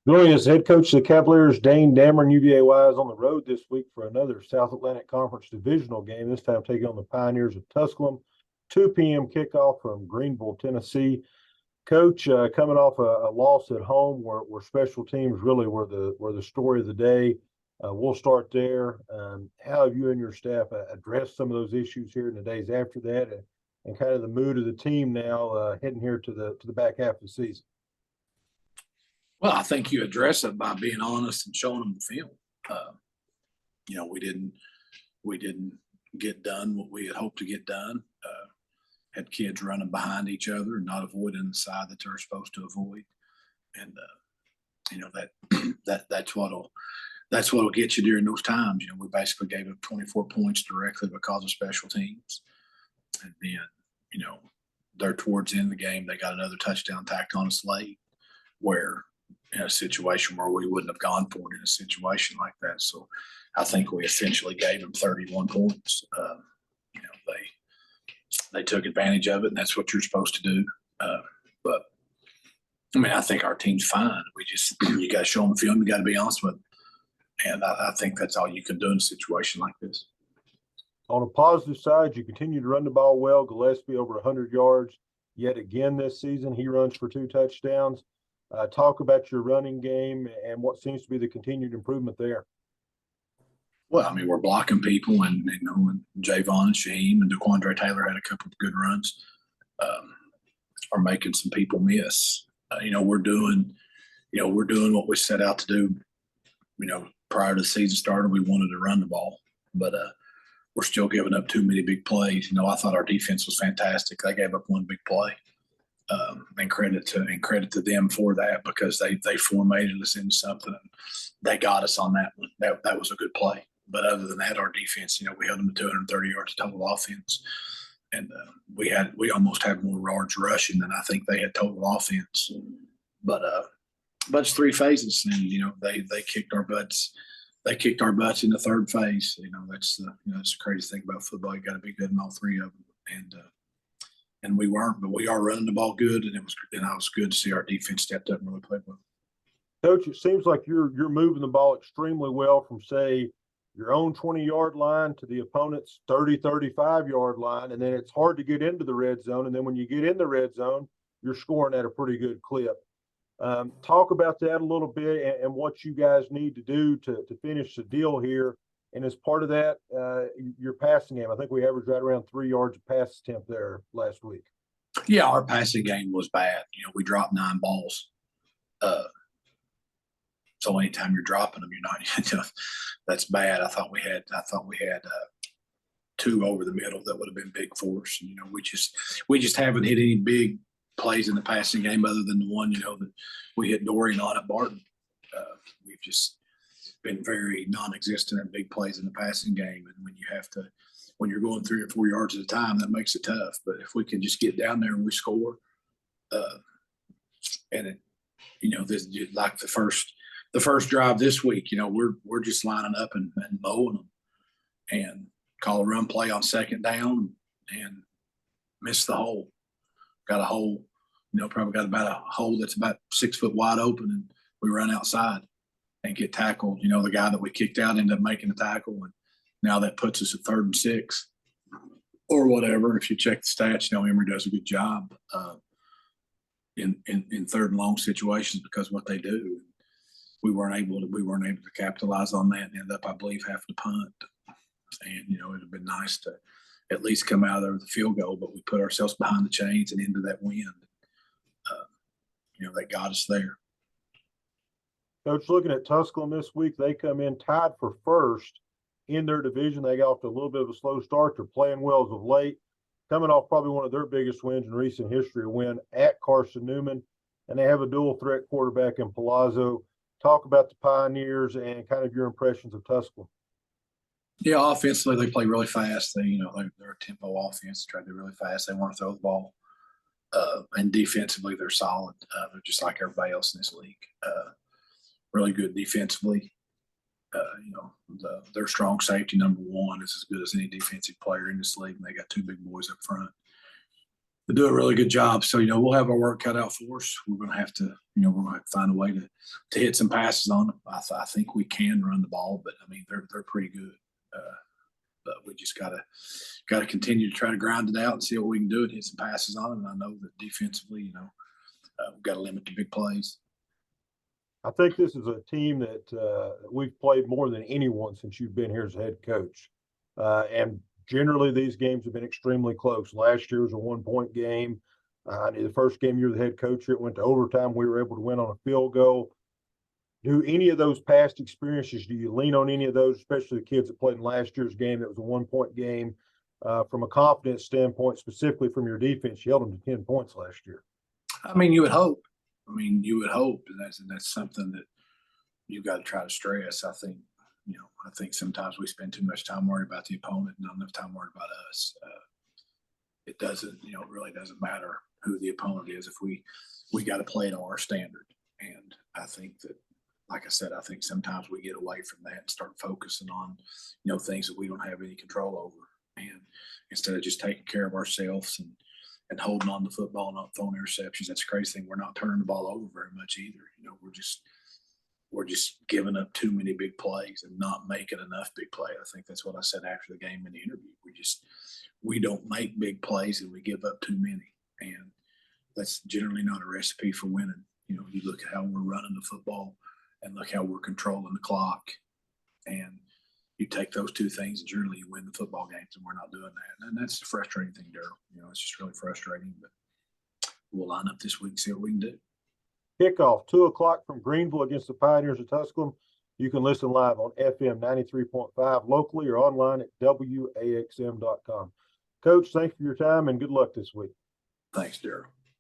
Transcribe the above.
Joining us, head coach of the Cavaliers, Dane Damron, UVA is on the road this week for another South Atlantic Conference divisional game, this time taking on the Pioneers of Tusculum. 2 p.m. kickoff from Greenville, Tennessee. Coach, coming off a loss at home where special teams really were the story of the day. We'll start there. How have you and your staff addressed some of those issues here in the days after that, and kind of the mood of the team now heading here to the back half of the season? Well, I think you address it by being honest and showing them the film. We didn't get done what we had hoped to get done. Had kids running behind each other and not avoiding the side that they're supposed to avoid, and that's what'll get you during those times. We basically gave up 24 points directly because of special teams, and then they're towards the end of the game. They got another touchdown tacked on us late, where in a situation where we wouldn't have gone for it in a situation like that. So I think we essentially gave them 31 points. They took advantage of it, and that's what you're supposed to do. But I think our team's fine. You got to show them the film. You got to be honest with them. And I think that's all you can do in a situation like this. On a positive side, you continue to run the ball well. Gillespie over 100 yards yet again this season. He runs for 2 touchdowns. Talk about your running game and what seems to be the continued improvement there. Well, we're blocking people, and Javon and Shaheem and DeQuandre Taylor had a couple of good runs. Are making some people miss. We're doing what we set out to do. Prior to the season started, we wanted to run the ball, but we're still giving up too many big plays. I thought our defense was fantastic. They gave up one big play. And credit to them for that, because they formatted us into something. And they got us on that one. That was a good play. But other than that, our defense, we held them to 230 yards total offense, and we almost had more yards rushing than I think they had total offense. But it's 3 phases, and they kicked our butts. They kicked our butts in the 3rd phase. That's the crazy thing about football. You got to be good in all 3 of them, and we weren't, but we are running the ball good, and I was good to see our defense stepped up and really played well. Coach, it seems like you're moving the ball extremely well from, say, your own 20-yard line to the opponent's 30, 35-yard line, and then it's hard to get into the red zone. And then when you get in the red zone, you're scoring at a pretty good clip. Talk about that a little bit and what you guys need to do to finish the deal here. And as part of that, your passing game, I think we averaged right around 3 yards of pass attempt there last week. Yeah, our passing game was bad. We dropped 9 balls. So anytime you're dropping them, you're not. That's bad. I thought we had 2 over the middle that would have been big for us. We just haven't hit any big plays in the passing game other than the one that we hit Dorian on at Barton. We've just been very non-existent in big plays in the passing game, and when you're going 3 or 4 yards at a time, that makes it tough. But if we can just get down there and we score, this like the first drive this week, we're just lining up and mowing them, and call a run play on 2nd down and miss the hole. Got a hole, probably got about a hole that's about 6 foot wide open, and we run outside and get tackled. The guy that we kicked out ended up making the tackle, and now that puts us at 3rd and 6 or whatever. If you check the stats, Emory does a good job in 3rd and long situations because of what they do. We weren't able to capitalize on that and end up, I believe, having to punt. And it'd have been nice to at least come out of there with a field goal, but we put ourselves behind the chains and into that wind. That got us there. Coach, looking at Tusculum this week, they come in tied for 1st in their division. They got off to a little bit of a slow start. They're playing well as of late, coming off probably one of their biggest wins in recent history, a win at Carson Newman, and they have a dual threat quarterback in Palazzo. Talk about the Pioneers and kind of your impressions of Tusculum. Yeah, offensively, they play really fast. They're a tempo offense. Try to do really fast. They want to throw the ball. And defensively, they're solid. They're just like everybody else in this league. Really good defensively. Their strong safety, number 1, is as good as any defensive player in this league, and they got 2 big boys up front. do a really good job. So, we'll have our work cut out for us. We're going to have to, we're going to have to find a way to hit some passes on them. I think we can run the ball, but I mean, they're pretty good. But we just gotta continue to try to grind it out and see what we can do and hit some passes on them. And I know that defensively, we've got to limit the big plays. I think this is a team that we've played more than anyone since you've been here as head coach. And generally, these games have been extremely close. Last year was a 1-point game. The first game you were the head coach, it went to overtime. We were able to win on a field goal. Do any of those past experiences, do you lean on any of those, especially the kids that played in last year's game that was a 1-point game? From a confidence standpoint, specifically from your defense, you held them to 10 points last year. I mean, you would hope. And that's something that you've got to try to stress. I think sometimes we spend too much time worried about the opponent and not enough time worried about us. It doesn't, it really doesn't matter who the opponent is if we got to play to our standard. And I think that, like I said, I think sometimes we get away from that and start focusing on, things that we don't have any control over. And instead of just taking care of ourselves and holding on to football and not throwing interceptions, that's the crazy thing. We're not turning the ball over very much either. We're just giving up too many big plays and not making enough big play. I think that's what I said after the game in the interview. We don't make big plays and we give up too many. And that's generally not a recipe for winning. You look at how we're running the football and look how we're controlling the clock. And you take those two things and generally you win the football games, and we're not doing that. And that's the frustrating thing, Daryl. It's just really frustrating, but we'll line up this week and see what we can do. Kickoff 2:00 from Greenville against the Pioneers of Tusculum. You can listen live on FM 93.5 locally or online at WAXM.com. Coach, thanks for your time and good luck this week. Thanks, Daryl.